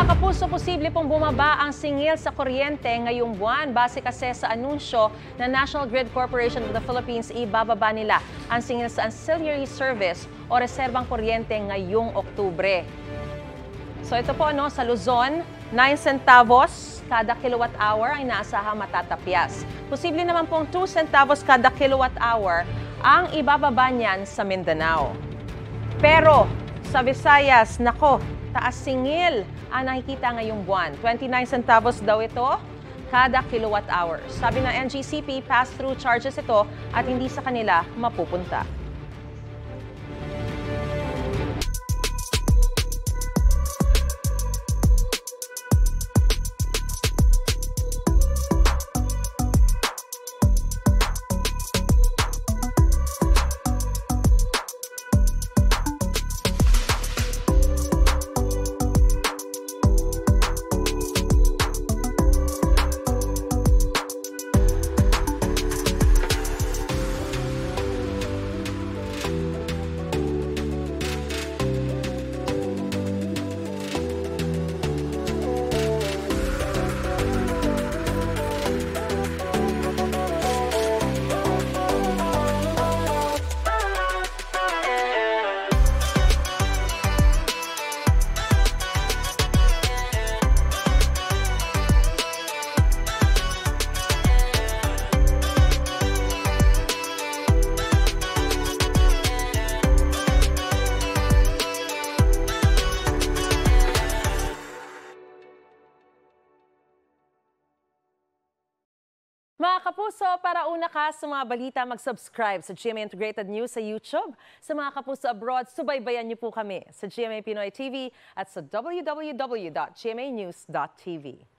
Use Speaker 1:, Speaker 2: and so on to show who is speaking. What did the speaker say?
Speaker 1: Mga kapuso, posible pong bumaba ang singil sa kuryente ngayong buwan. Base kasi sa anunsyo na National Grid Corporation of the Philippines, ibababa nila ang singil sa ancillary service o reserbang kuryente ngayong Oktubre. So ito po sa Luzon, 9 centavos kada kilowatt hour ay inaasahang matatapyas. Posible naman pong 2 centavos kada kilowatt hour ang ibababa niyan sa Mindanao. Pero sa Visayas, nako, taas singil ang nakikita ngayong buwan. 29 centavos daw ito kada kilowatt hour. Sabi ng NGCP, pass-through charges ito at hindi sa kanila mapupunta. Mga kapuso, para una ka sa mga balita, mag-subscribe sa GMA Integrated News sa YouTube. Sa mga kapuso abroad, subaybayan niyo po kami sa GMA Pinoy TV at sa www.gmanews.tv.